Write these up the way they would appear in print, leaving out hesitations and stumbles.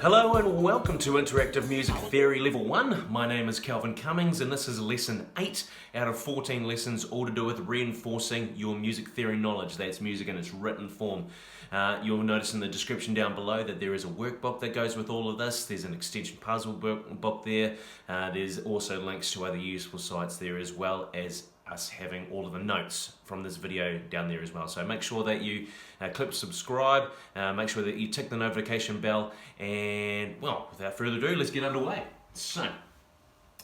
Hello and welcome to Interactive Music Theory Level 1. My name is Kelvin Cummings and this is lesson 8 out of 14 lessons, all to do with reinforcing your music theory knowledge. That's music in its written form. You'll notice in the description down below that there is a workbook that goes with all of this. There's an extension puzzle book there. There's also links to other useful sites there, as well as us having all of the notes from this video down there as well. So make sure that you click subscribe, make sure that you tick the notification bell, and well, without further ado, let's get underway. So,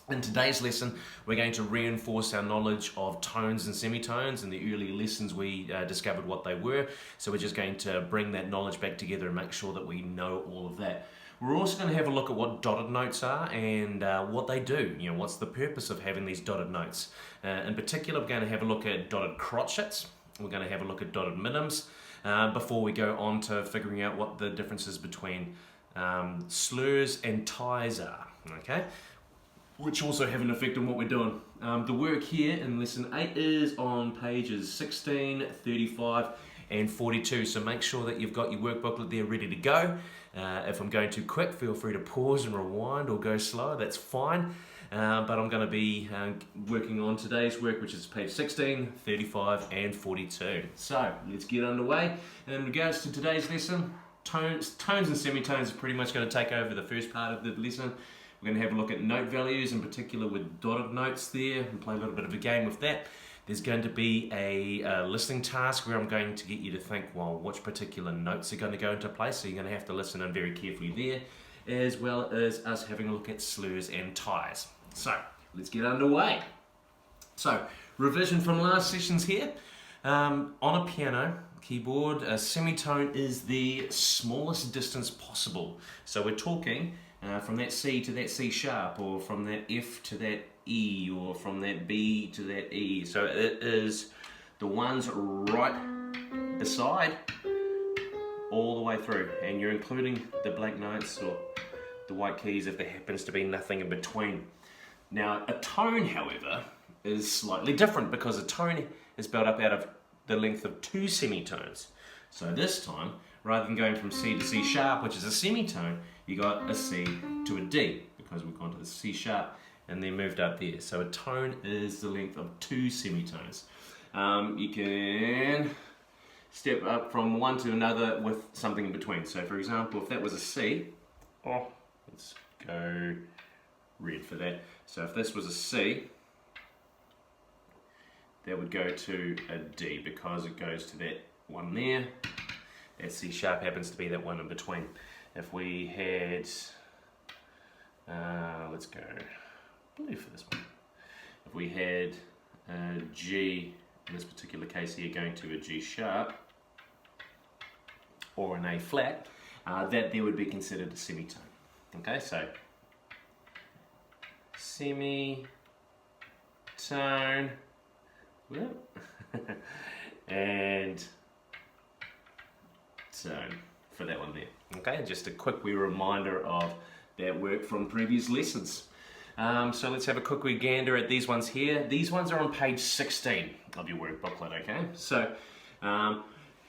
in today's lesson, we're going to reinforce our knowledge of tones and semitones. In the early lessons, we discovered what they were, so we're just going to bring that knowledge back together and make sure that we know all of that. We're also going to have a look at what dotted notes are and what they do. You know, what's the purpose of having these dotted notes? In particular, we're going to have a look at dotted crotchets. We're going to have a look at dotted minums before we go on to figuring out what the differences between slurs and ties are. Okay, which also have an effect on what we're doing. The work here in lesson 8 is on pages 16, 35 and 42, so make sure that you've got your workbooklet there ready to go. If I'm going too quick, feel free to pause and rewind or go slower, that's fine. But I'm going to be working on today's work, which is page 16, 35 and 42. So let's get underway. In regards to today's lesson, tones and semitones are pretty much going to take over the first part of the lesson. We're going to have a look at note values, in particular with dotted notes there, and play a little bit of a game with that. There's going to be a listening task where I'm going to get you to think, well, which particular notes are going to go into place, so you're going to have to listen in very carefully there, as well as us having a look at slurs and ties. So, let's get underway. So, revision from last sessions here. On a piano keyboard, a semitone is the smallest distance possible. So we're talking from that C to that C sharp, or from that F to that E, or from that B to that E. So it is the ones right beside all the way through, and you're including the blank notes or the white keys if there happens to be nothing in between. Now a tone, however, is slightly different because a tone is built up out of the length of 2 semitones. So this time, rather than going from C to C sharp, which is a semitone, you got a C to a D, because we've gone to the C sharp and then moved up there. So a tone is the length of 2 semitones. You can step up from one to another with something in between. So for example, if that was a C, let's go red for that. So if this was a C, that would go to a D because it goes to that one there. That C sharp happens to be that one in between. If we had, let's go blue for this one. If we had a G, in this particular case here, going to a G sharp or an A flat, that there would be considered a semitone. Okay, so semitone, and tone for that one there. Okay, just a quick wee reminder of that work from previous lessons. So let's have a quick wee gander at these ones here. These ones are on page 16 of your workbooklet, okay? So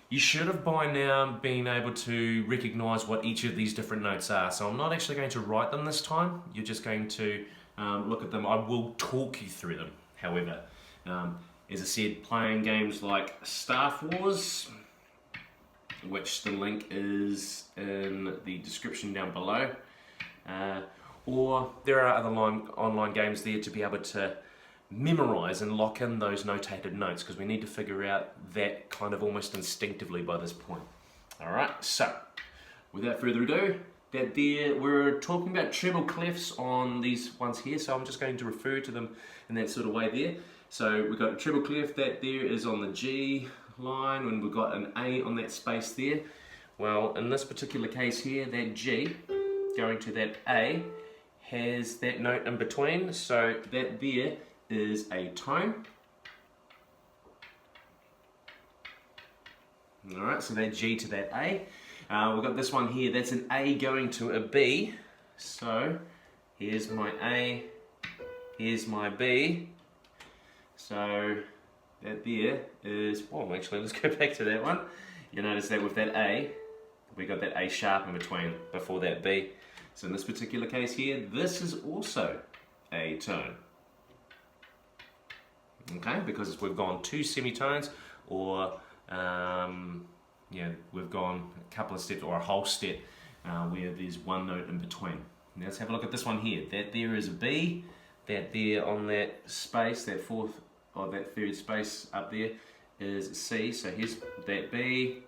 you should have by now been able to recognize what each of these different notes are. So I'm not actually going to write them this time. You're just going to look at them. I will talk you through them, however. As I said, playing games like Staff Wars, which the link is in the description down below, or there are other online games there to be able to memorize and lock in those notated notes, because we need to figure out that kind of almost instinctively by this point. Alright, so without further ado, we're talking about treble clefs on these ones here, so I'm just going to refer to them in that sort of way there. So we've got a treble clef that there is on the G line, and we've got an A on that space there. Well, in this particular case here, that G going to that A has that note in between, so that there is a tone. Alright, so that G to that A. We've got this one here, that's an A going to a B. So here's my A, here's my B. So that there is, well actually let's go back to that one. You notice that with that A, we got that A sharp in between before that B. So in this particular case here, this is also a tone. Okay, because we've gone two semitones, or we've gone a couple of steps or a whole step where there's one note in between. Now let's have a look at this one here. That there is a B, that there on that space, that fourth or that third space up there is C. So here's that B,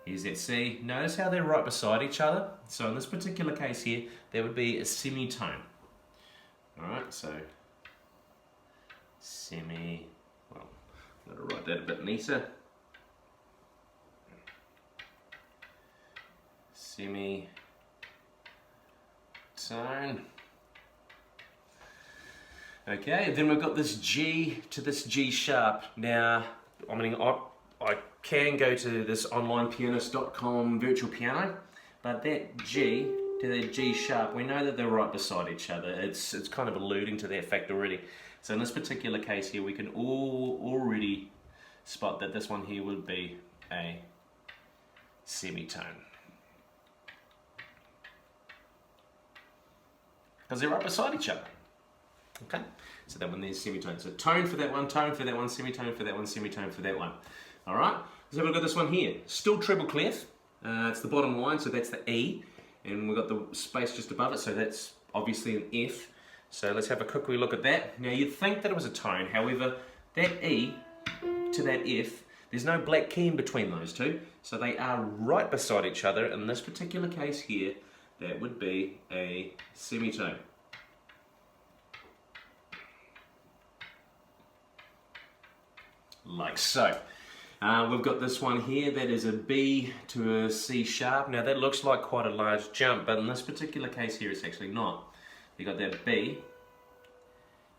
here's that C. Notice how they're right beside each other. So in this particular case here, that would be a semitone. Alright, so well, I'm going to write that a bit neater. Semitone. Okay, then we've got this G to this G sharp. Now, I mean, I can go to this onlinepianist.com virtual piano, but that G to that G sharp, we know that they're right beside each other. It's kind of alluding to that fact already. So in this particular case here, we can already spot that this one here would be a semitone. Because they're right beside each other. Okay, so that one there's semitone. So tone for that one, semitone for that one, semitone for that one. Alright, let's have a look at this one here. Still treble clef. It's the bottom line, so that's the E. And we've got the space just above it, so that's obviously an F. So let's have a quick wee look at that. Now you'd think that it was a tone, however, that E to that F, there's no black key in between those two, so they are right beside each other. In this particular case here, that would be a semitone. Like so. We've got this one here that is a B to a C sharp. Now that looks like quite a large jump, but in this particular case here it's actually not. You got that B,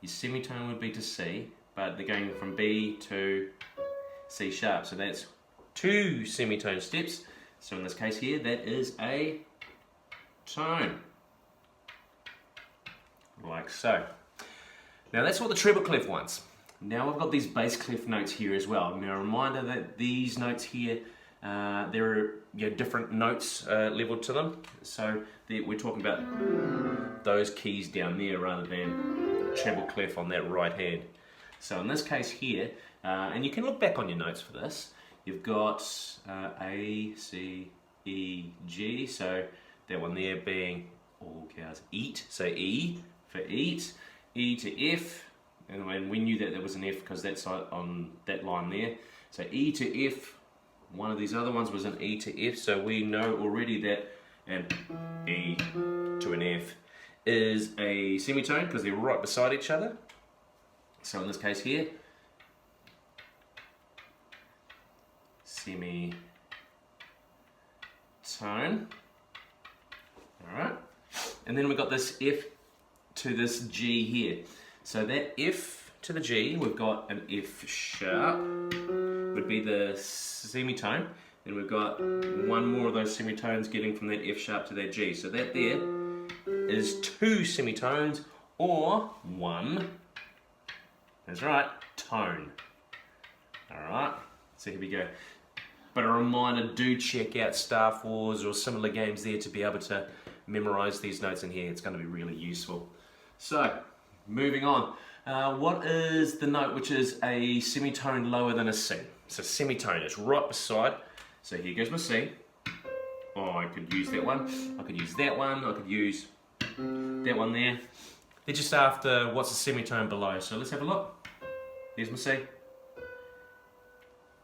your semitone would be to C, but they're going from B to C sharp, so that's two semitone steps. So in this case here, that is a tone. Like so. Now that's what the treble clef wants. Now we've got these bass clef notes here as well. Now a reminder that these notes here, there are different notes leveled to them. So we're talking about those keys down there rather than treble clef on that right hand. So in this case here, and you can look back on your notes for this, you've got A, C, E, G. So that one there being all cows eat. So E for eat, E to F. And we knew that there was an F because that's on that line there. So E to F, one of these other ones was an E to F, so we know already that an E to an F is a semitone because they're right beside each other. So in this case here, semitone. Alright, and then we've got this F to this G here. So that F to the G, we've got an F sharp, would be the semitone, and we've got one more of those semitones getting from that F sharp to that G. So that there is two semitones, or one, that's right, tone. Alright, so here we go. But a reminder, do check out Star Wars or similar games there to be able to memorize these notes in here. It's going to be really useful. So, moving on. What is the note which is a semitone lower than a C? So semitone is right beside. So here goes my C. Oh, I could use that one. I could use that one. I could use that one there. They're just after what's a semitone below. So let's have a look. There's my C.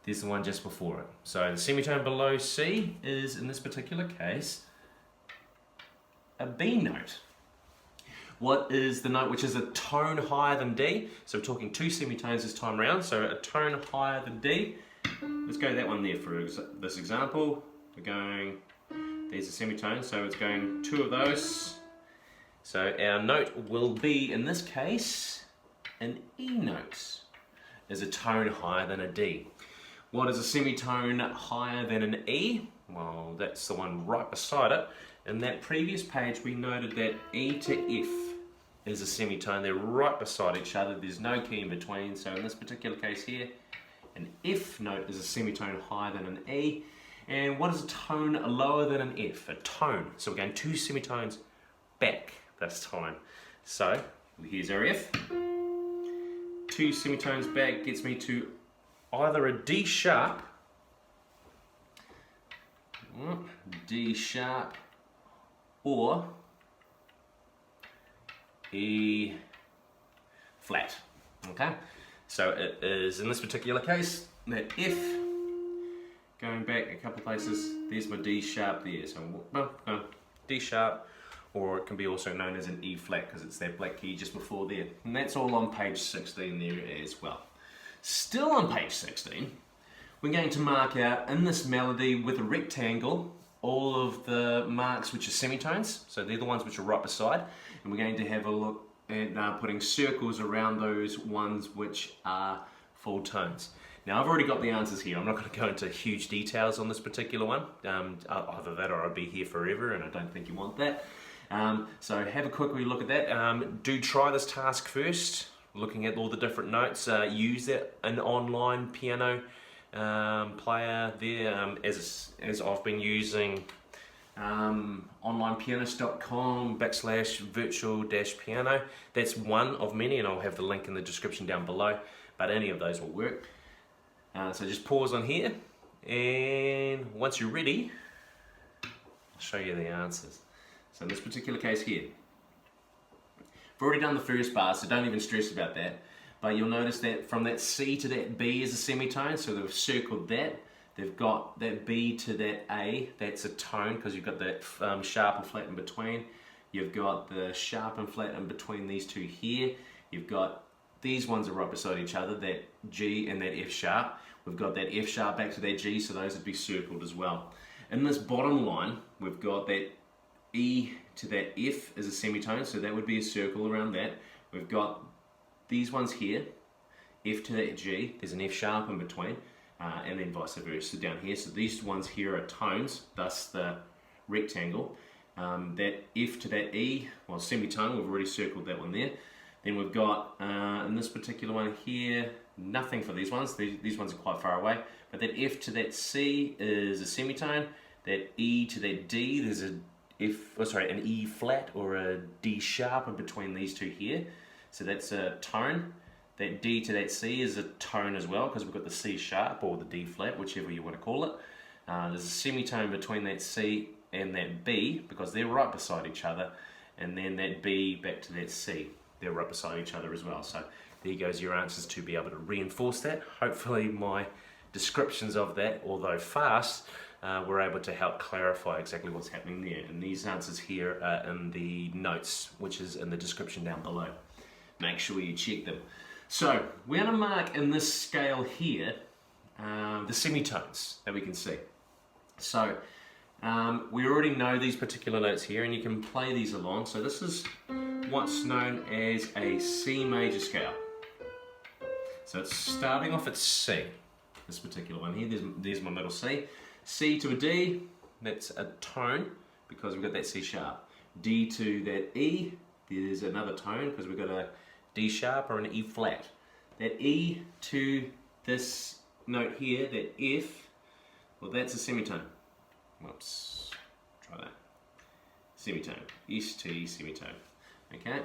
There's the one just before it. So the semitone below C is, in this particular case, a B note. What is the note which is a tone higher than D? So we're talking two semitones this time around, so a tone higher than D. Let's go that one there for this example. We're going, there's a semitone, so it's going two of those. So our note will be, in this case, an E note. Is a tone higher than a D. What is a semitone higher than an E? Well, that's the one right beside it. In that previous page, we noted that E to F is a semitone. They're right beside each other. There's no key in between. So in this particular case here, an F note is a semitone higher than an E. And what is a tone lower than an F? A tone. So we're going 2 semitones back this time. So here's our F. 2 semitones back gets me to either a D sharp, or E flat. Okay, so it is in this particular case that F going back a couple places. There's my D sharp there, so D sharp, or it can be also known as an E flat because it's that black key just before there. And that's all on page 16 there as well. Still on page 16, we're going to mark out in this melody with a rectangle all of the marks which are semitones, so they're the ones which are right beside, and we're going to have a look at putting circles around those ones which are full tones. Now I've already got the answers here. I'm not going to go into huge details on this particular one. Either that or I'll be here forever, and I don't think you want that. So have a quick look at that. Do try this task first, looking at all the different notes. Use an online piano player there, as I've been using onlinepianist.com/virtual-piano. That's one of many, and I'll have the link in the description down below, but any of those will work. So just pause on here, and once you're ready, I'll show you the answers. So in this particular case here, I've already done the first bar, so don't even stress about that. But you'll notice that from that C to that B is a semitone, so they've circled that. They've got that B to that A, that's a tone because you've got that sharp and flat in between. You've got the sharp and flat in between these two here. You've got these ones are right beside each other, that G and that F sharp. We've got that F sharp back to that G, so those would be circled as well. In this bottom line, we've got that E to that F is a semitone, so that would be a circle around that. We've got these ones here, F to that G, there's an F sharp in between, and then vice versa down here. So these ones here are tones, thus the rectangle. That F to that E, well, semitone, we've already circled that one there. Then we've got, in this particular one here, nothing for these ones. These ones are quite far away. But that F to that C is a semitone. That E to that D, there's an E flat or a D sharp in between these two here. So that's a tone. That D to that C is a tone as well, because we've got the C sharp or the D flat, whichever you want to call it. There's a semitone between that C and that B, because they're right beside each other. And then that B back to that C, they're right beside each other as well. So there goes your answers to be able to reinforce that. Hopefully my descriptions of that, although fast, were able to help clarify exactly what's happening there. And these answers here are in the notes, which is in the description down below. Make sure you check them. So we're going to mark in this scale here the semitones that we can see. So we already know these particular notes here, and you can play these along. So this is what's known as a C major scale. So it's starting off at C, this particular one here. There's my middle C. C to a D, that's a tone because we've got that C sharp. D to that E, there's another tone because we've got a D sharp or an E flat. That E to this note here, that F, well, that's a semitone. Whoops, try that. Semitone, S to E semitone. Okay.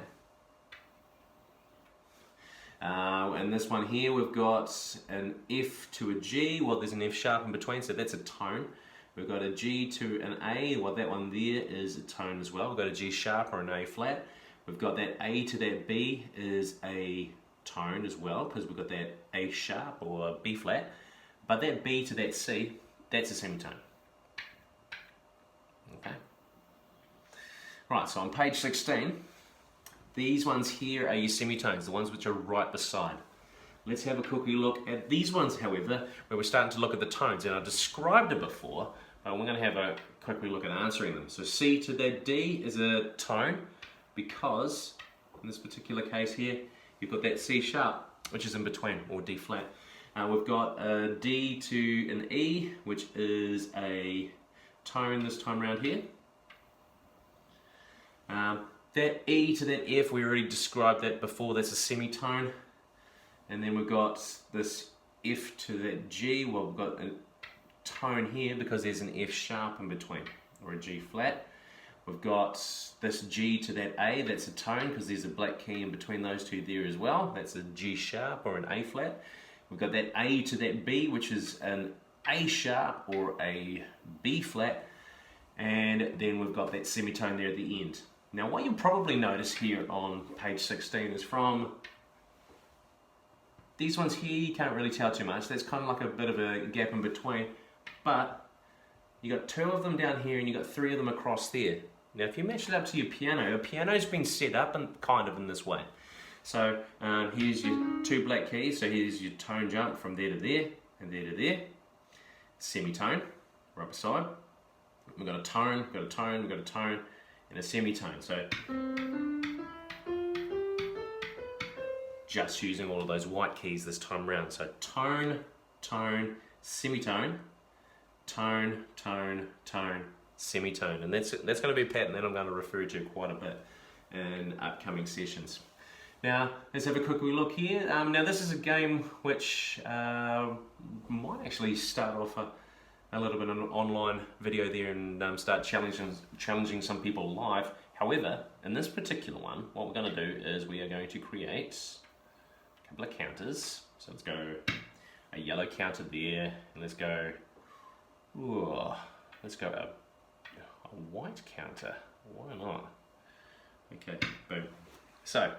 And this one here, we've got an F to a G. Well, there's an F sharp in between, so that's a tone. We've got a G to an A. Well, that one there is a tone as well. We've got a G sharp or an A flat. We've got that A to that B is a tone as well, because we've got that A sharp or a B flat. But that B to that C, that's a semitone. Okay. Right, so on page 16, these ones here are your semitones, the ones which are right beside. Let's have a quick look at these ones, however, where we're starting to look at the tones. And I described it before, but we're going to have a quick look at answering them. So C to that D is a tone, because in this particular case here, you've got that C sharp, which is in between, or D flat. We've got a D to an E, which is a tone this time around here. that E to that F, we already described that before, that's a semitone. And then we've got this F to that G, well we've got a tone here because there's an F sharp in between, or a G flat. We've got this G to that A, that's a tone because there's a black key in between those two there as well. That's a G sharp or an A flat. We've got that A to that B, which is an A sharp or a B flat. And then we've got that semitone there at the end. Now what you'll probably notice here on page 16 is from these ones here, you can't really tell too much. That's kind of like a bit of a gap in between. But you got 2 of them down here and you got 3 of them across there. Now if you match it up to your piano's been set up in, kind of in this way. So here's your 2 black keys, so here's your tone jump from there to there, and there to there. Semitone, right beside. We've got a tone, we've got a tone, we've got a tone, and a semitone. So just using all of those white keys this time round. So tone, tone, semitone, tone, tone, tone, semitone. And that's going to be a pattern that I'm going to refer to quite a bit in upcoming sessions. Now let's have a quick look here. Now this is a game which might actually start off a little bit of an online video there and start challenging some people live. However, in this particular one, what we're going to do is we are going to create a couple of counters. So let's go a yellow counter there, and let's go a white counter. Why not? Okay, boom. So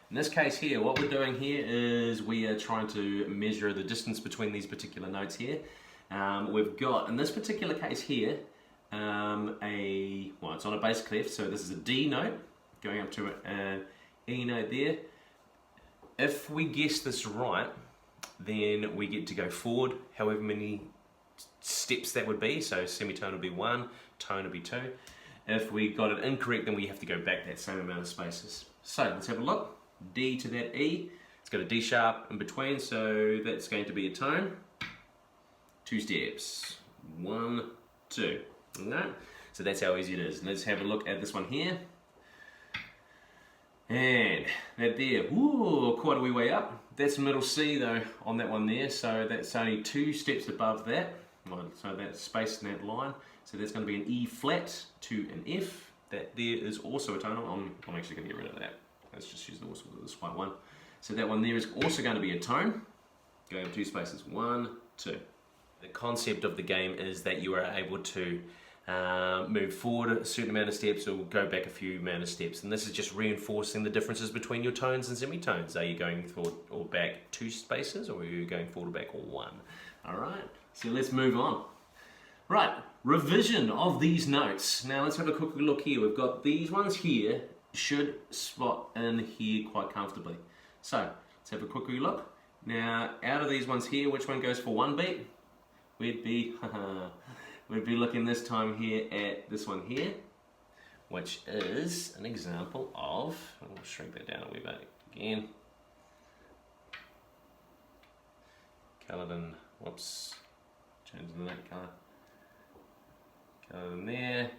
in this case here, what we're doing here is we are trying to measure the distance between these particular notes here. We've got, in this particular case here, it's on a bass clef, so this is a D note going up to an E note there. If we guess this right, then we get to go forward however many steps that would be, so semitone would be 1, tone would be 2. If we got it incorrect, then we have to go back that same amount of spaces. So let's have a look. D to that E, it's got a D sharp in between, so that's going to be a tone. 2 steps, 1, 2. Okay? So that's how easy it is. Let's have a look at this one here. And that there, ooh, quite a wee way up. That's middle C though on that one there, so that's only 2 steps above that. So that's space in that line. So that's going to be an E flat to an F. That there is also a tone. I'm actually going to get rid of that. Let's just use this white one. So that one there is also going to be a tone. Going 2 spaces, 1, 2. The concept of the game is that you are able to move forward a certain amount of steps or go back a few amount of steps. And this is just reinforcing the differences between your tones and semitones. Are you going forward or back 2 spaces, or are you going forward or back 1? All right, so let's move on. Right, revision of these notes. Now let's have a quick look here. We've got these ones here should spot in here quite comfortably. So let's have a quick look. Now out of these ones here, which one goes for 1 beat? We'd be looking this time here at this one here, which is an example of, I'll shrink that down a wee bit again. Kelvin, whoops, changing that colour. Kelvin there.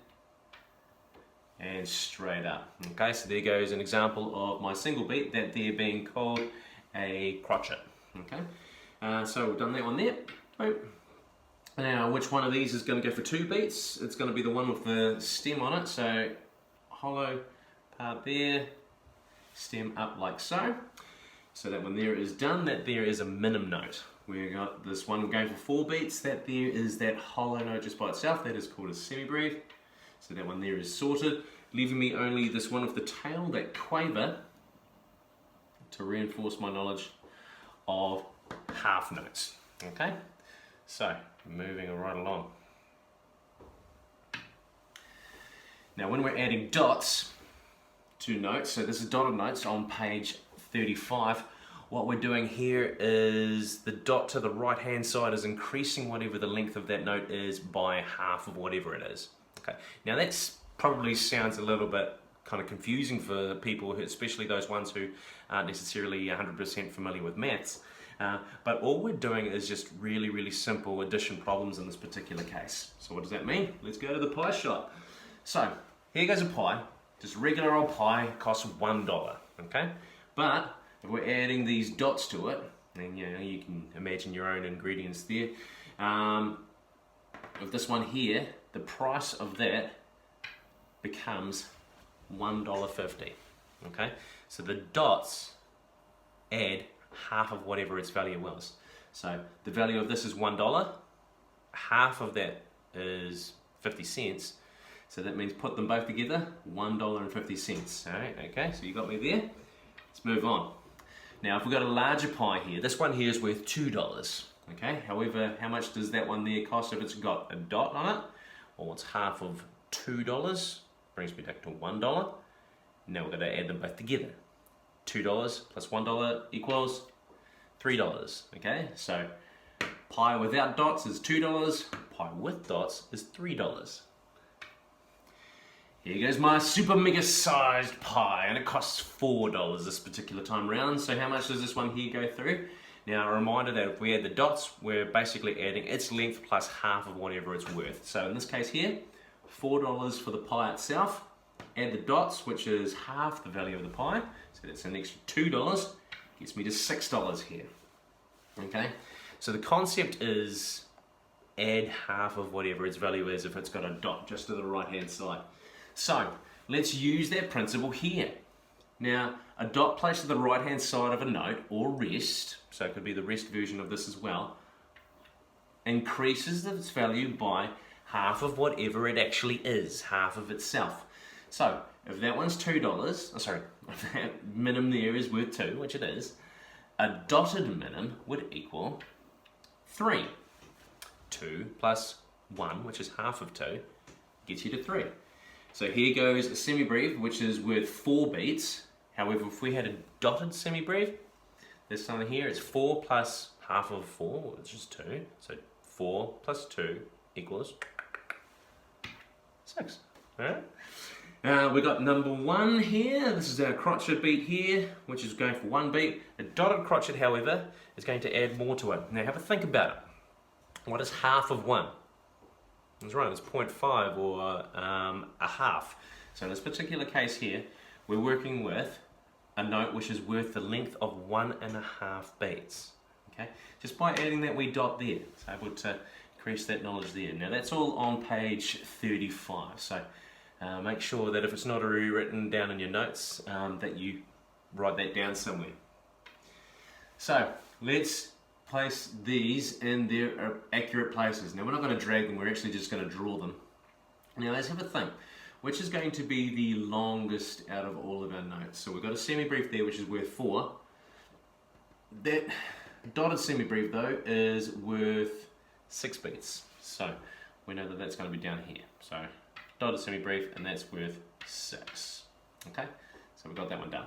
And straight up. Okay, so there goes an example of my single beat, that there being called a crotchet. Okay, so we've done that one there. Boom. Now, which one of these is going to go for 2 beats? It's going to be the one with the stem on it. So hollow part there, stem up like so. So that one there is done. That there is a minim note. We got this one going for 4 beats. That there is that hollow note just by itself. That is called a semi-breathe. So that one there is sorted, leaving me only this one with the tail, that quaver, to reinforce my knowledge of half notes. Okay, so moving right along. Now when we're adding dots to notes, so this is dotted notes on page 35, what we're doing here is the dot to the right hand side is increasing whatever the length of that note is by half of whatever it is. Okay. Now that's probably sounds a little bit kind of confusing for people, especially those ones who aren't necessarily 100% familiar with maths. But all we're doing is just really, really simple addition problems in this particular case. So what does that mean? Let's go to the pie shot. So here goes a pie, just regular old pie, costs $1, okay? But if we're adding these dots to it, and you know, you can imagine your own ingredients there. With this one here, the price of that becomes $1.50, okay? So the dots add half of whatever its value was. So the value of this is $1, half of that is 50 cents, so that means put them both together, $1.50. Alright, okay, so you got me there? Let's move on. Now if we've got a larger pie here, this one here is worth $2. Okay, however, how much does that one there cost if it's got a dot on it? Well, it's half of $2, brings me back to $1. Now we're going to add them both together. $2 plus $1 equals $3. Okay, so pie without dots is $2, pie with dots is $3. Here goes my super mega sized pie, and it costs $4 this particular time round. So how much does this one here go through? Now a reminder that if we add the dots, we're basically adding its length plus half of whatever it's worth. So in this case here, $4 for the pie itself. Add the dots, which is half the value of the pie. So that's an extra $2. Gets me to $6 here. Okay, so the concept is add half of whatever its value is if it's got a dot just to the right hand side. So let's use that principle here. Now a dot placed to the right hand side of a note or rest, so it could be the rest version of this as well, increases its value by half of whatever it actually is, half of itself. So if that one's $2, if that minim there is worth 2, which it is, a dotted minim would equal 3. 2 plus 1, which is half of 2, gets you to 3. So here goes a semi-breve, which is worth 4 beats. However, if we had a dotted semi-breve, this one here is 4 plus half of 4, which is 2. So 4 plus 2 equals 6. Alright? We got number 1 here. This is our crotchet beat here, which is going for 1 beat. A dotted crotchet, however, is going to add more to it. Now have a think about it. What is half of 1? That's right, it's 0.5 or a half. So in this particular case here, we're working with a note which is worth the length of 1.5 beats. Okay, just by adding that wee dot there, it's able to increase that knowledge there. Now that's all on page 35. So make sure that if it's not already written down in your notes, that you write that down somewhere. So let's place these in their accurate places. Now we're not going to drag them, we're actually just going to draw them. Now let's have a think. Which is going to be the longest out of all of our notes? So we've got a semi-breve there which is worth 4. That dotted semi-breve though is worth 6 beats. So we know that that's going to be down here. So dotted semi-breve, and that's worth 6. Okay, so we've got that one done.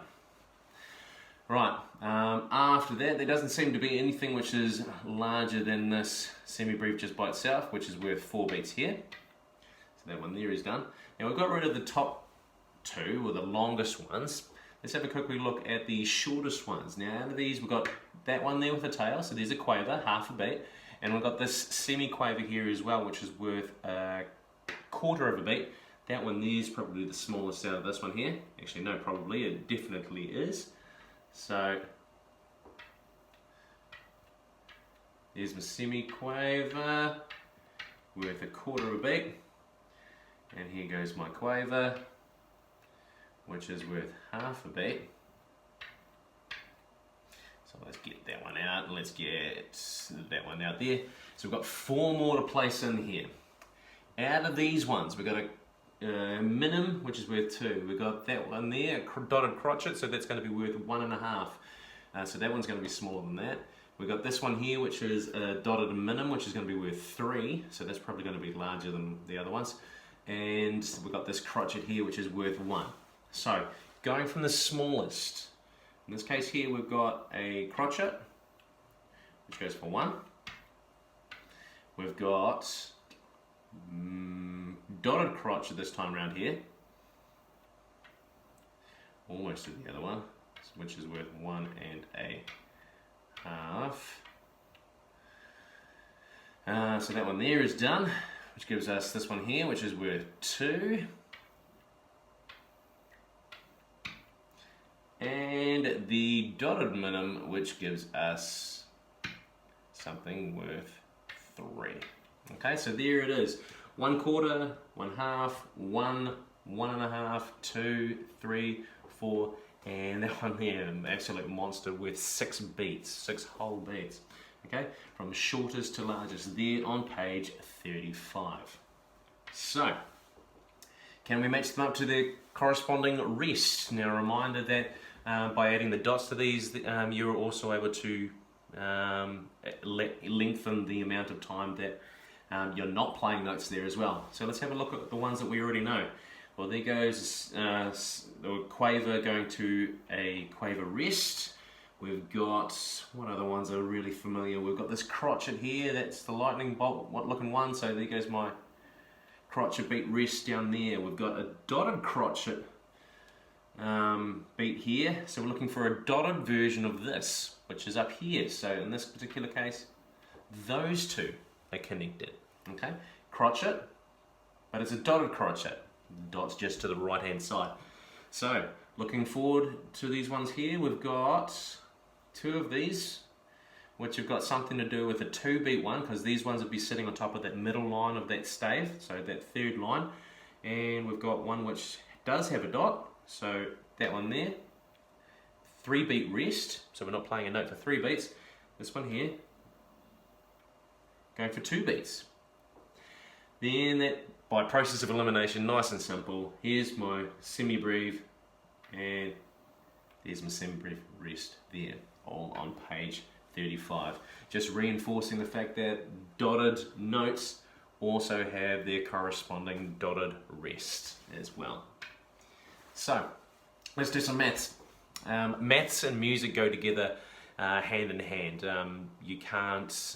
Right, after that, there doesn't seem to be anything which is larger than this semi-breve just by itself, which is worth 4 beats here. So that one there is done. Now we've got rid of the top 2, or the longest ones. Let's have a quick look at the shortest ones. Now out of these, we've got that one there with a tail, so there's a quaver, half a beat. And we've got this semi-quaver here as well, which is worth a quarter of a beat. That one there is probably the smallest out of this one here. Actually, no, probably, it definitely is. So there's my semi-quaver worth a quarter of a beat. And here goes my quaver, which is worth half a beat. So let's get that one out, and let's get that one out there. So we've got 4 more to place in here. Out of these ones, we've got a minim, which is worth 2. We've got that one there, a dotted crotchet, so that's going to be worth 1.5. So that one's going to be smaller than that. We've got this one here, which is a dotted minim, which is going to be worth 3. So that's probably going to be larger than the other ones. And we've got this crotchet here, which is worth 1. So going from the smallest, in this case here we've got a crotchet, which goes for 1. We've got dotted crotchet this time around here, almost to the other one, which is worth 1.5. So that one there is done, which gives us this one here, which is worth 2. the dotted minim, which gives us something worth 3. Okay, so there it is. 1/4, 1/2, 1, 1.5, 2, 3, 4, and that one there, an absolute monster with 6 beats, 6 whole beats. Okay, from shortest to largest, there on page 35. So, can we match them up to their corresponding rest? Now, a reminder that by adding the dots to these, you're also able to lengthen the amount of time that you're not playing notes there as well. So let's have a look at the ones that we already know. Well, there goes the quaver going to a quaver rest. We've got, what other ones are really familiar? We've got this crotchet here, that's the lightning bolt looking one, so there goes my crotchet beat rest down there. We've got a dotted crotchet beat here, so we're looking for a dotted version of this, which is up here. So in this particular case, those two are connected. Okay, crotchet, but it's a dotted crotchet. The dot's just to the right hand side. So looking forward to these ones here, we've got 2 of these, which have got something to do with a 2-beat one, because these ones would be sitting on top of that middle line of that stave, so that 3rd line. And we've got one which does have a dot, so that one there. 3-beat rest, so we're not playing a note for 3 beats. This one here, going for 2 beats. Then that, by process of elimination, nice and simple, here's my semi-breve, and there's my semi-breve rest there, all on page 35. Just reinforcing the fact that dotted notes also have their corresponding dotted rest as well. So, let's do some maths. Maths and music go together hand in hand. You can't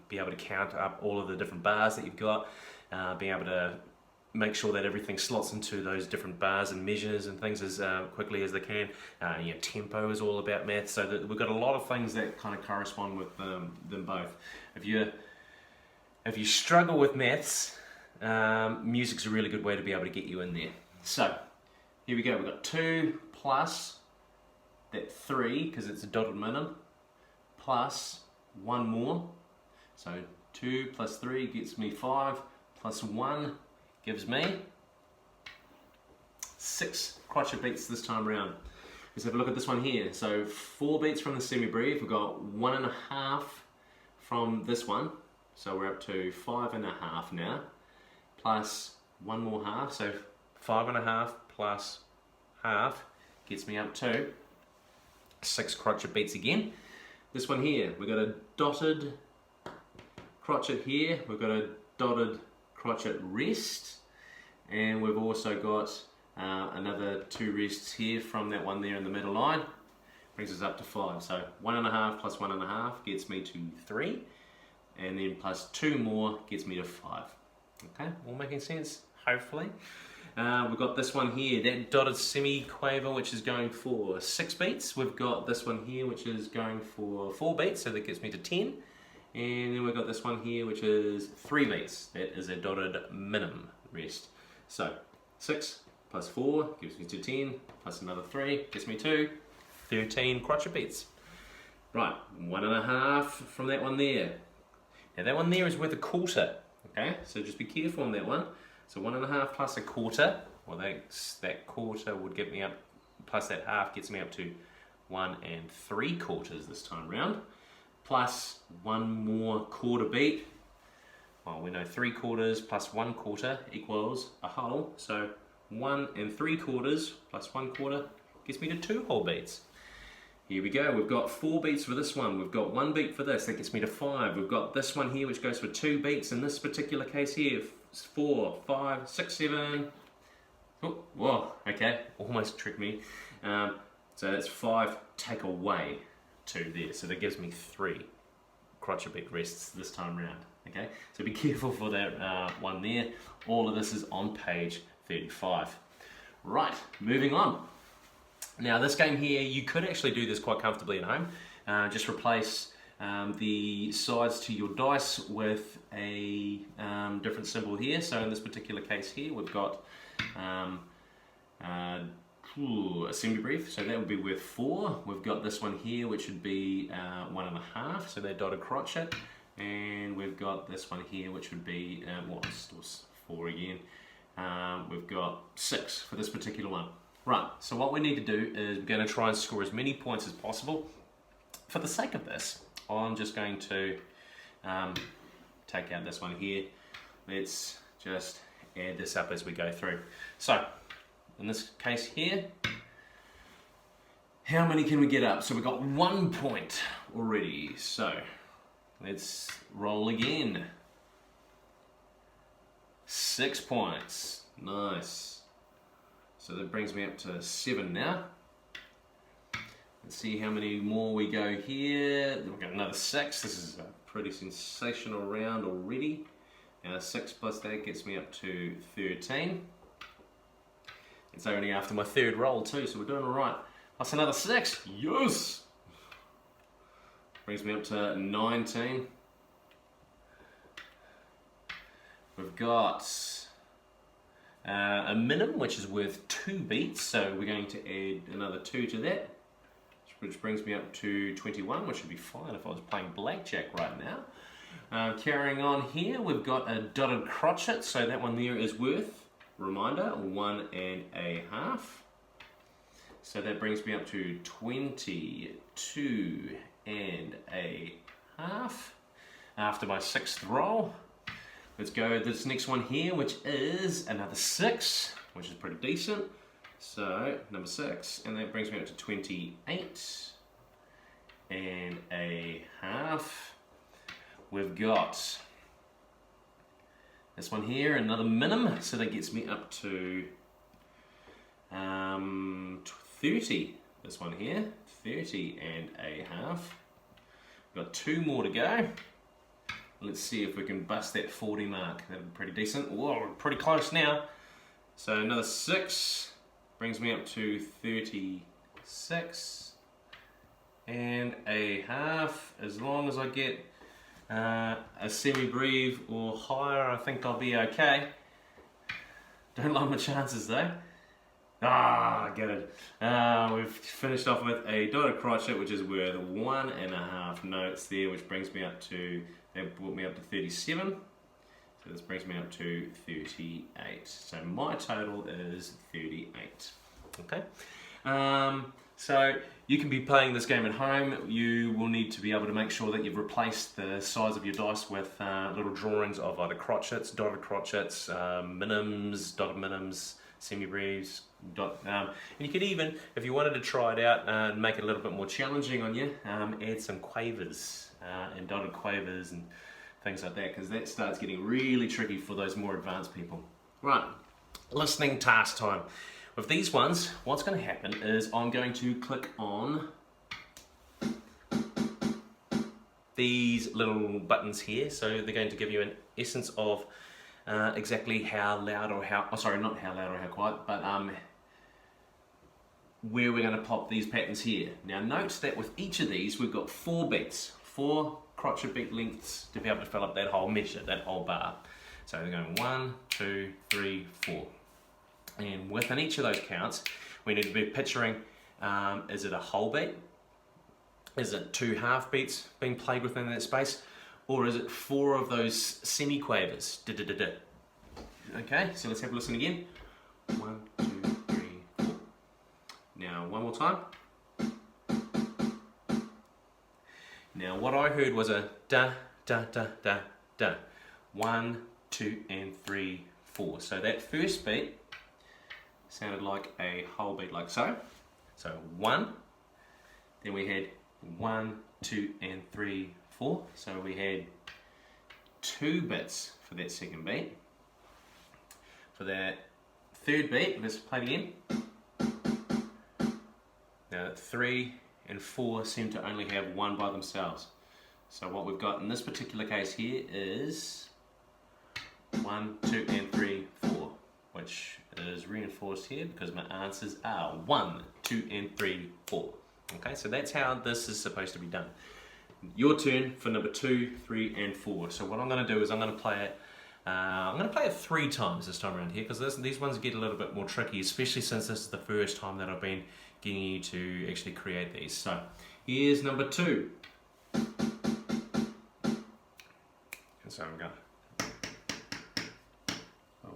be able to count up all of the different bars that you've got, being able to make sure that everything slots into those different bars and measures and things as quickly as they can. Tempo is all about maths, so that we've got a lot of things that kind of correspond with them both. If you struggle with maths, music's a really good way to be able to get you in there. So here we go. We've got 2 plus that 3, because it's a dotted minim, plus 1 more. So 2 plus 3 gets me 5, plus 1 gives me 6 crotchet beats this time around. Let's have a look at this one here. So 4 beats from the semi-breve, we've got 1.5 from this one, so we're up to 5.5 now, plus 1 more half, so 5.5 plus half gets me up to 6 crotchet beats again. This one here, we've got a dotted crotchet here, we've got a dotted crotchet rest, and we've also got another 2 rests here from that one there in the middle line, brings us up to 5. So 1.5 plus 1.5 gets me to 3, and then plus 2 more gets me to 5. Okay, all making sense, hopefully. We've got this one here, that dotted semi-quaver, which is going for 6 beats. We've got this one here, which is going for 4 beats, so that gets me to 10. And then we've got this one here, which is 3 beats. That is a dotted minim rest. So 6 plus 4 gives me to 10, plus another 3 gets me to 13 crotchet beats. Right, 1.5 from that one there. Now that one there is worth 1/4. Okay, so just be careful on that one. So 1.5 plus 1/4, well that quarter would get me up, plus that half gets me up to 1 3/4 this time round. Plus 1 more quarter beat. Well, we know 3/4 plus 1/4 equals a whole, so 1 3/4 plus 1/4 gets me to 2 whole beats. Here we go, we've got 4 beats for this one, we've got 1 beat for this, that gets me to 5. We've got this one here which goes for 2 beats, in this particular case here, 4, 5, 6, 7. Oh, whoa, okay, almost tricked me. So that's 5 take away 2 there, so that gives me 3 crotchet beat rests this time round. Okay, so be careful for that one there. All of this is on page 35. Right, moving on. Now this game here, you could actually do this quite comfortably at home. Just replace the sides to your dice with a different symbol here. So in this particular case here, we've got a semi-brief, so that would be worth 4. We've got this one here, which would be 1.5, so that dotted crotchet. And we've got this one here, which would be, was 4 again. We've got 6 for this particular one. Right, so what we need to do is we're going to try and score as many points as possible. For the sake of this, I'm just going to take out this one here. Let's just add this up as we go through. So, in this case here, how many can we get up? So we've got 1 point already. So, let's roll again. 6 points. Nice. So that brings me up to 7 now. Let's see how many more we go here. We've got another 6. This is a pretty sensational round already. 6 plus that gets me up to 13. It's only after my 3rd roll too, so we're doing alright. Plus another 6. Yes! Brings me up to 19. We've got a minimum, which is worth 2 beats, so we're going to add another 2 to that, which brings me up to 21, which would be fine if I was playing blackjack right now. Carrying on here, we've got a dotted crotchet, so that one there is worth, reminder, 1.5. So that brings me up to 22.5 after my 6th roll. Let's go this next one here, which is another 6, which is pretty decent. So, number 6, and that brings me up to 28.5. We've got this one here, another minimum, so that gets me up to 30. This one here, 30.5. We've got 2 more to go. Let's see if we can bust that 40 mark. That'd be pretty decent. Whoa, we're pretty close now. So another 6 brings me up to 36.5. As long as I get a semi-breve or higher, I think I'll be okay. Don't like my chances though. Ah, get it. We've finished off with a dotted crotchet, which is worth 1.5 notes there, which brings me up to, that brought me up to 37. So this brings me up to 38. So my total is 38. Okay. So you can be playing this game at home. You will need to be able to make sure that you've replaced the size of your dice with little drawings of either crotchets, dotted crotchets, minums, dotted minums, semi-breves, and you could even, if you wanted to try it out and make it a little bit more challenging on you, add some quavers and dotted quavers and things like that, because that starts getting really tricky for those more advanced people. Right, listening task time. With these ones, what's going to happen is I'm going to click on these little buttons here, so they're going to give you an essence of exactly how loud or how, not how loud or how quiet, but where we're going to pop these patterns here. Now note that with each of these we've got 4 beats, 4 crotchet beat lengths to be able to fill up that whole measure, that whole bar. So they're going 1, 2, 3, 4. And within each of those counts, we need to be picturing, is it a whole beat? Is it 2 half beats being played within that space? Or is it 4 of those semi-quavers? Okay, so let's have a listen again. 1, 2, 3, 4. Now, one more time. Now, what I heard was a da, da, da, da, da. 1, 2, and 3, 4. So that first beat sounded like a whole beat like so. So 1, then we had 1, 2, and 3, 4. So we had 2 bits for that second beat. For that third beat, let's play it again. Now 3 and 4 seem to only have 1 by themselves. So what we've got in this particular case here is 1, 2, and 3, 4, which is reinforced here because my answers are 1, 2, and 3, 4. Okay, so that's how this is supposed to be done. Your turn for number 2, 3, and 4. So what I'm going to do is I'm going to play it I'm going to play it 3 times this time around here, because these ones get a little bit more tricky, especially since this is the first time that I've been getting you to actually create these. So here's number 2. And so I'm going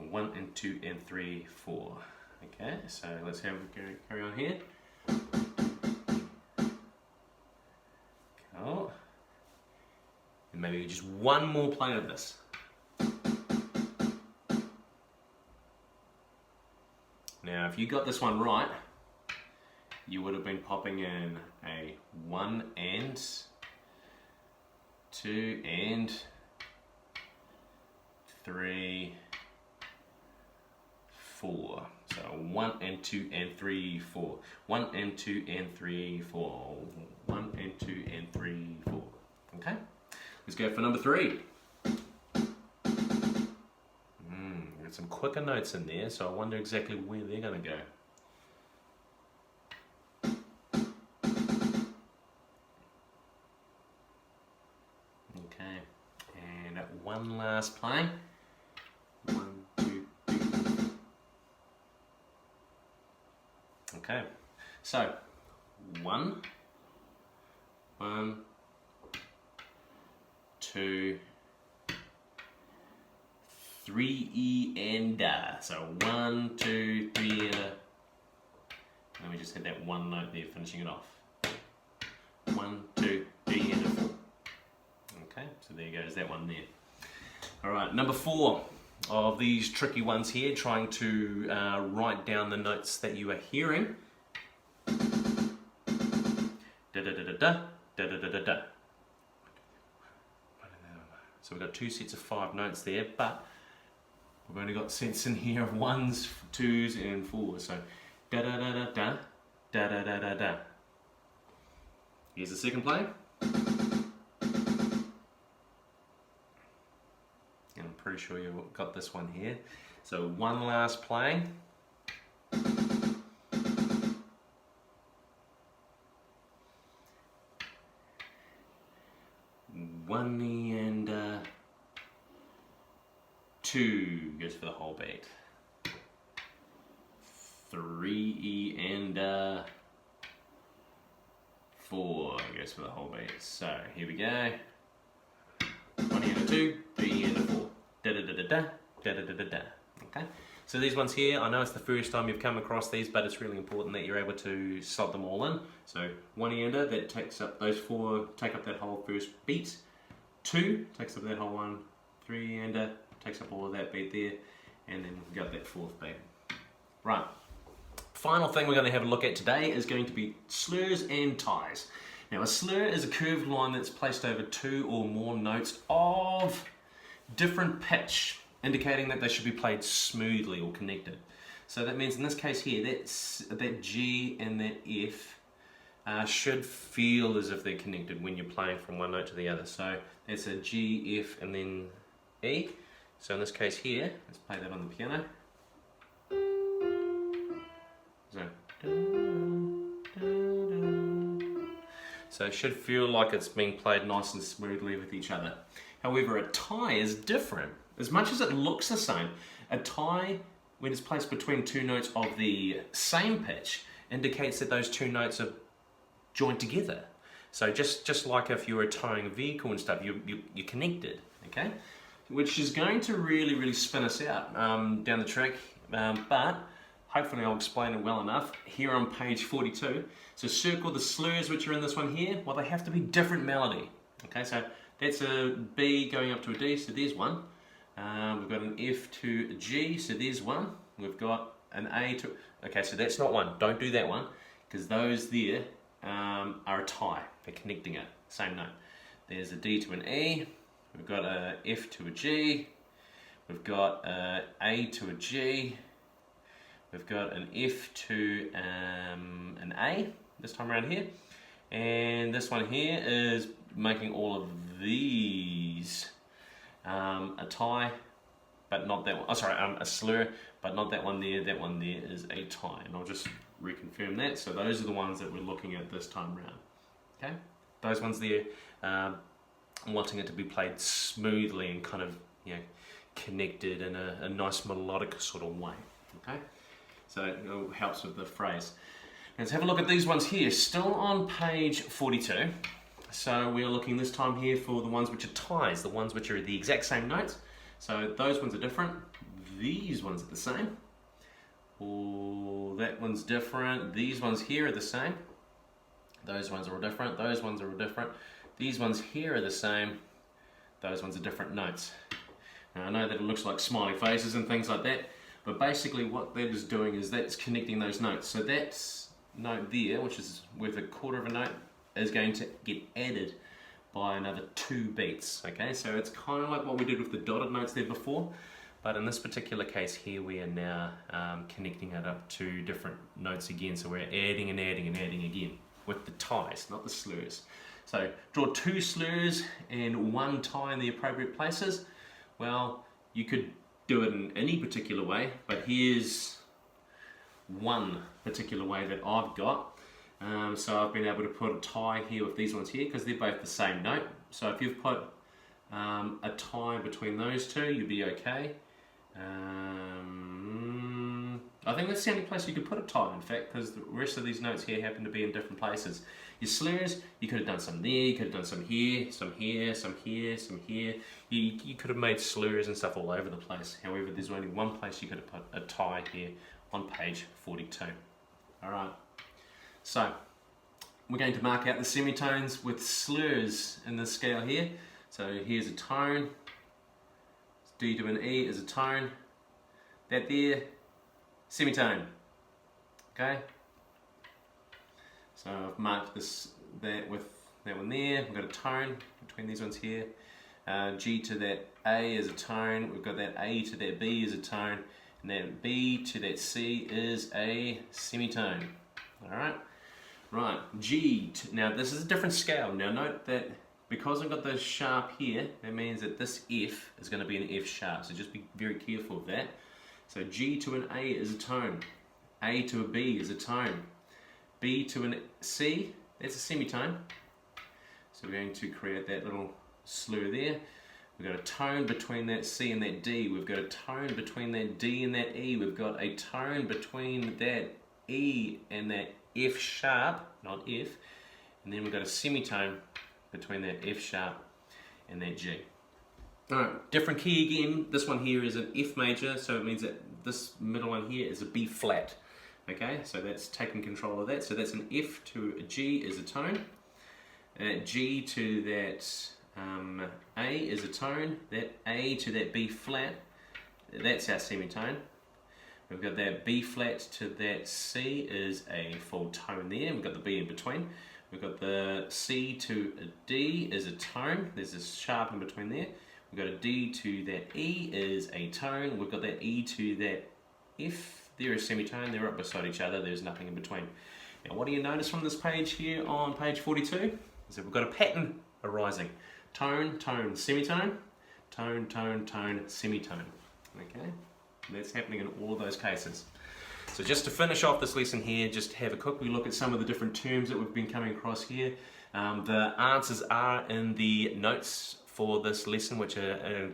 1 and 2 and 3, 4. Okay, so let's have a carry on here. Cool. And maybe just one more play of this. Now, if you got this one right, you would have been popping in a 1 and 2 and 3, 4. So 1 and 2 and 3, 4. 1 and 2 and 3, 4. 1 and 2 and 3, 4. Okay, let's go for number 3. Got some quicker notes in there, so I wonder exactly where they're going to go. Okay, and one last play. 1, 2, 3. Okay, so 1, 2, 3 E and da. So 1, 2, 3 and a. Let me just hit that one note there, finishing it off. 1, 2, 3 and a 4. Okay, so there goes that one there. All right, number 4 of these tricky ones here, trying to write down the notes that you are hearing. Da da da da da da da da da da. So we've got 2 sets of 5 notes there, but we've only got sets in here of 1s, 2s, and 4s. So da da da da da da da da da da. Here's the second play. And I'm pretty sure you've got this one here. So one last play. 1 E and 2 goes for the whole beat. 3 E and 4 goes for the whole beat. So here we go. 1 E and 2, 3 E and 4. Da da da da da da da da da da. Okay. So these ones here, I know it's the first time you've come across these, but it's really important that you're able to slot them all in. So 1 E-ender, that takes up those 4, take up that whole first beat. 2 takes up that whole one. 3 E-ender takes up all of that beat there, and then we've got that 4th beat. Right. Final thing we're going to have a look at today is going to be slurs and ties. Now a slur is a curved line that's placed over 2 or more notes of different pitch, indicating that they should be played smoothly or connected. So that means in this case here, that G and that F should feel as if they're connected when you're playing from one note to the other. So that's a G, F, and then E. So in this case here, let's play that on the piano. So it should feel like it's being played nice and smoothly with each other. However, a tie is different. As much as it looks the same, a tie, when it's placed between 2 notes of the same pitch, indicates that those 2 notes are joined together. So just like if you were tying a vehicle and stuff, you're connected, okay? Which is going to really spin us out down the track, but hopefully I'll explain it well enough here on page 42. So circle the slurs which are in this one here. Well, they have to be different melody. Okay, so that's a B going up to a D, so there's one. We've got an F to a G, so there's one. We've got an A to, okay, so that's not one. Don't do that one, because those there are a tie. They're connecting it, same note. There's a D to an E. We've got a F to a G. We've got a A to a G. We've got an F to an A this time around here. And this one here is making all of these a tie, but not that one. Oh, sorry, a slur, but not that one there. That one there is a tie. And I'll just reconfirm that. So those are the ones that we're looking at this time around. Okay? Those ones there, wanting it to be played smoothly and kind of, you know, connected in a nice melodic sort of way. Okay, so it helps with the phrase. Let's have a look at these ones here, still on page 42. So we are looking this time here for the ones which are ties, the ones which are the exact same notes. So those ones are different, these ones are the same. Oh, that one's different, these ones here are the same. Those ones are all different, those ones are all different. These ones here are the same, those ones are different notes. Now I know that it looks like smiley faces and things like that, but basically what that is doing is that's connecting those notes. So that's note there, which is worth a quarter of a note, is going to get added by another 2 beats. Okay, so it's kind of like what we did with the dotted notes there before, but in this particular case here we are now connecting it up to different notes again. So we're adding and adding and adding again with the ties, not the slurs. So draw 2 slurs and 1 tie in the appropriate places. Well, you could do it in any particular way, but here's one particular way that I've got. So I've been able to put a tie here with these ones here because they're both the same note. So if you've put a tie between those two, you'll be okay. I think that's the only place you could put a tie, in fact, because the rest of these notes here happen to be in different places. Your slurs, you could have done some there, you could have done some here, some here, some here, some here. You could have made slurs and stuff all over the place. However, there's only one place you could have put a tie here on page 42. Alright, so we're going to mark out the semitones with slurs in this scale here. So here's a tone, D to an E is a tone, that there, semitone. Okay, so I've marked that with that one there. We've got a tone between these ones here. G to that A is a tone, we've got that A to that B is a tone, and that B to that C is a semitone. Alright, right, G, now this is a different scale. Now note that because I've got this sharp here, that means that this F is going to be an F sharp, so just be very careful of that. So G to an A is a tone, A to a B is a tone, B to an C, that's a semitone. So we're going to create that little slur there. We've got a tone between that C and that D. We've got a tone between that D and that E. We've got a tone between that E and that F sharp, not F. And then we've got a semitone between that F sharp and that G. Alright, different key again. This one here is an F major, so it means that this middle one here is a B flat. Okay, so that's taking control of that. So that's an F to a G is a tone. G to that A is a tone. That A to that B flat, that's our semitone. We've got that B flat to that C is a full tone there. We've got the B in between. We've got the C to a D is a tone. There's a sharp in between there. We've got a D to that E is a tone. We've got that E to that F. They're a semitone. They're right beside each other. There's nothing in between. Now, what do you notice from this page here on page 42? Is that we've got a pattern arising. Tone, tone, semitone. Tone, tone, tone, semitone. Okay? And that's happening in all of those cases. So just to finish off this lesson here, just have a quick look at some of the different terms that we've been coming across here. The answers are in the notes for this lesson, which are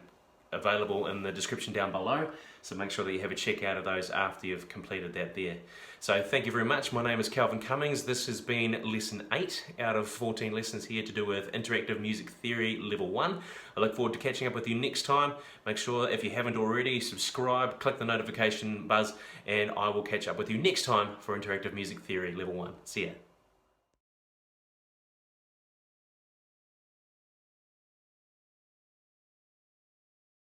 available in the description down below. So make sure that you have a check out of those after you've completed that there. So thank you very much. My name is Kelvin Cummings. This has been lesson 8 out of 14 lessons here to do with interactive music theory level 1. I look forward to catching up with you next time. Make sure if you haven't already, subscribe, click the notification buzz, and I will catch up with you next time for interactive music theory level 1. See ya.